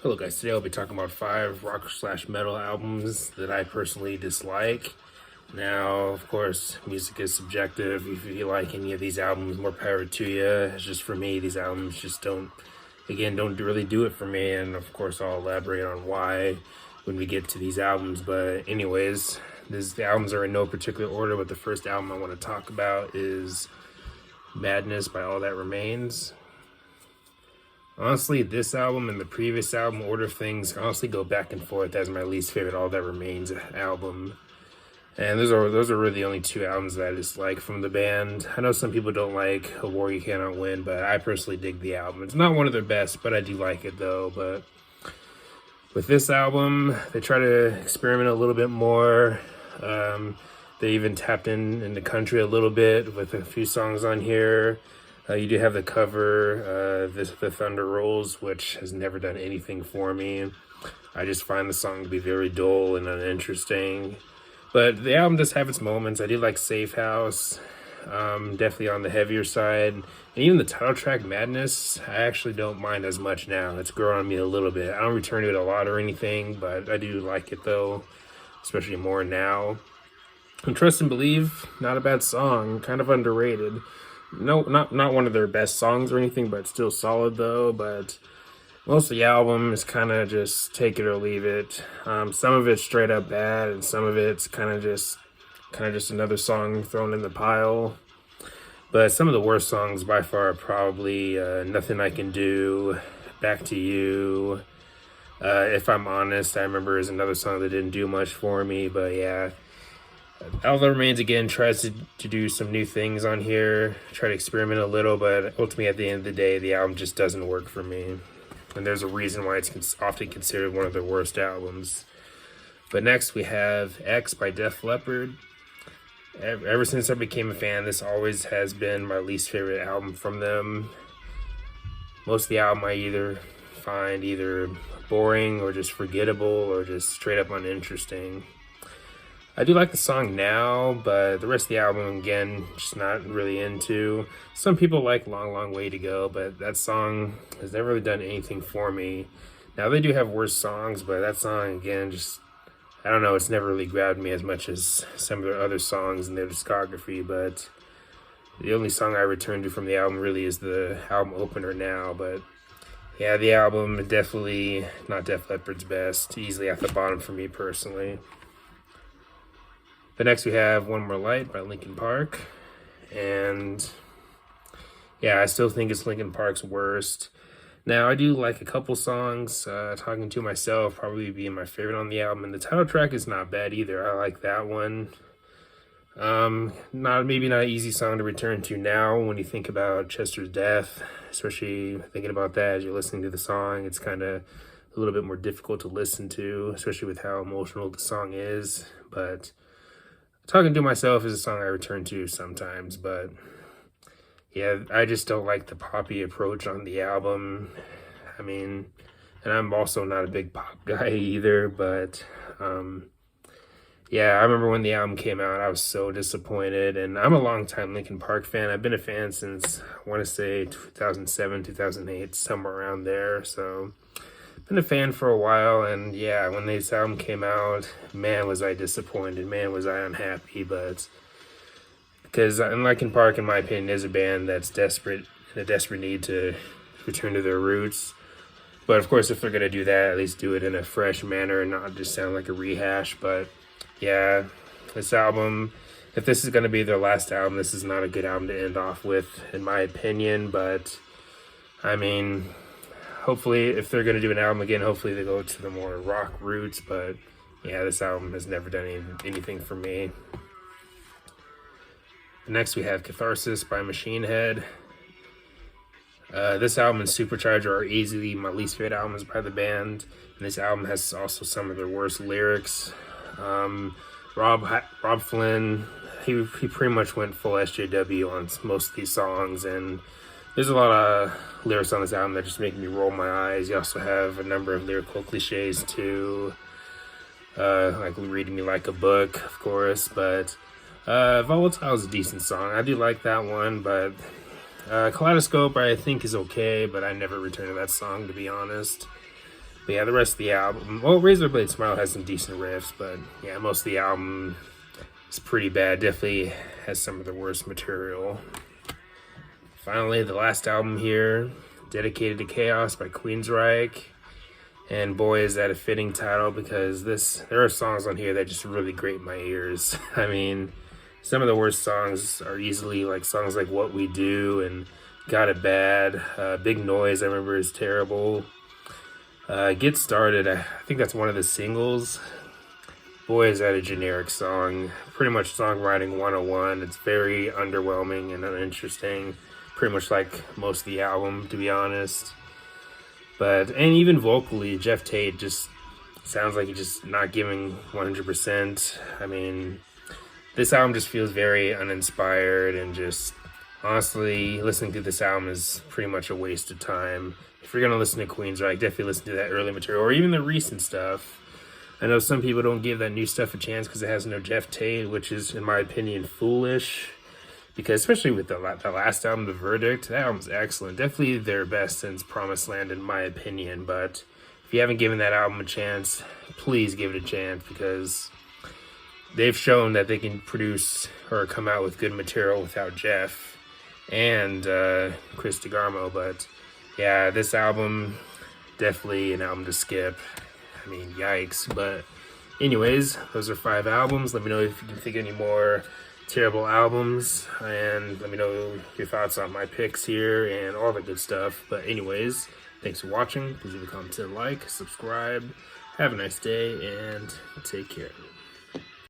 Hello guys, today I'll be talking about 5 rock/metal albums that I personally dislike. Now, of course, music is subjective. If you like any of these albums, more power to you. It's just for me, these albums just don't really do it for me. And of course, I'll elaborate on why when we get to these albums. But anyways, the albums are in no particular order, but the first album I want to talk about is Madness by All That Remains. Honestly, this album and the previous album, Order of Things, honestly go back and forth as my least favorite All That Remains album. And those are really the only two albums that I dislike from the band. I know some people don't like A War You Cannot Win, but I personally dig the album. It's not one of their best, but I do like it though. But with this album, they try to experiment a little bit more. They even tapped in the country a little bit with a few songs on here. You do have the cover, The Thunder Rolls, which has never done anything for me. I just find the song to be very dull and uninteresting. But the album does have its moments. I do like Safe House, definitely on the heavier side. And even the title track, Madness, I actually don't mind as much now. It's grown on me a little bit. I don't return to it a lot or anything, but I do like it though, especially more now. And Trust and Believe, not a bad song, kind of underrated. No, not one of their best songs or anything, but still solid though. But most of the album is kind of just take it or leave it. Some of it's straight up bad, and some of it's kind of just another song thrown in the pile. But some of the worst songs by far are probably Nothing I Can Do, Back to You. If I'm Honest, I remember is another song that didn't do much for me, but yeah. All That Remains again tries to do some new things on here, try to experiment a little, but ultimately at the end of the day, the album just doesn't work for me. And there's a reason why it's often considered one of their worst albums. But next we have X by Def Leppard. Ever since I became a fan, this always has been my least favorite album from them. Most of the album I either find boring or just forgettable or just straight up uninteresting. I do like the song Now, but the rest of the album, again, just not really into. Some people like Long, Long Way to Go, but that song has never really done anything for me. Now, they do have worse songs, but that song, again, just, I don't know, it's never really grabbed me as much as some of their other songs in their discography, but the only song I return to from the album really is the album opener Now, but yeah, the album, definitely not Def Leppard's best, easily at the bottom for me personally. But next we have One More Light by Linkin Park. And yeah, I still think it's Linkin Park's worst. Now, I do like a couple songs. Talking to Myself probably being my favorite on the album. And the title track is not bad either. I like that one. Maybe not an easy song to return to now when you think about Chester's death. Especially thinking about that as you're listening to the song. It's kind of a little bit more difficult to listen to, especially with how emotional the song is. But Talking to Myself is a song I return to sometimes, but yeah, I just don't like the poppy approach on the album. I mean, and I'm also not a big pop guy either, but yeah, I remember when the album came out, I was so disappointed, and I'm a longtime Linkin Park fan. I've been a fan since, I want to say, 2007, 2008, somewhere around there, so been a fan for a while, and yeah, when this album came out, man, was I disappointed, man, was I unhappy, but because Linkin Park, in my opinion, is a band that's desperate, in a desperate need to return to their roots, but of course, if they're going to do that, at least do it in a fresh manner and not just sound like a rehash. But yeah, this album, if this is going to be their last album, this is not a good album to end off with, in my opinion, but I mean, hopefully, if they're going to do an album again, hopefully they go to the more rock roots. But yeah, this album has never done anything for me. Next, we have Catharsis by Machine Head. This album and Supercharger are easily my least favorite albums by the band. And this album has also some of their worst lyrics. Rob Flynn, he pretty much went full SJW on most of these songs, and there's a lot of lyrics on this album that just make me roll my eyes. You also have a number of lyrical cliches too, like Reading Me Like a Book, of course, but Volatile is a decent song. I do like that one, but Kaleidoscope I think is okay, but I never return to that song, to be honest. But yeah, the rest of the album, well, Razorblade Smile has some decent riffs, but yeah, most of the album is pretty bad. Definitely has some of the worst material. Finally, the last album here, Dedicated to Chaos by Queensryche. And boy, is that a fitting title, because there are songs on here that just really grate my ears. I mean, some of the worst songs are easily like songs like What We Do and Got It Bad. Big Noise, I remember, is terrible. Get Started, I think that's one of the singles. Boy, is that a generic song. Pretty much songwriting 101. It's very underwhelming and uninteresting. Pretty much like most of the album, to be honest. And even vocally, Jeff Tate just sounds like he's just not giving 100%. I mean, this album just feels very uninspired, and just honestly, listening to this album is pretty much a waste of time. If you're gonna listen to Queensryche, definitely listen to that early material or even the recent stuff. I know some people don't give that new stuff a chance because it has no Jeff Tate, which is, in my opinion, foolish. Because especially with the last album, The Verdict, that album's excellent. Definitely their best since Promised Land, in my opinion. But if you haven't given that album a chance, please give it a chance, because they've shown that they can produce or come out with good material without Jeff and Chris DeGarmo. But yeah, this album, definitely an album to skip. I mean, yikes. But anyways, those are 5 albums. Let me know if you can think of any more terrible albums, and let me know your thoughts on my picks here and all that good stuff. But anyways, thanks for watching. Please leave a comment, like, subscribe. Have a nice day, and take care.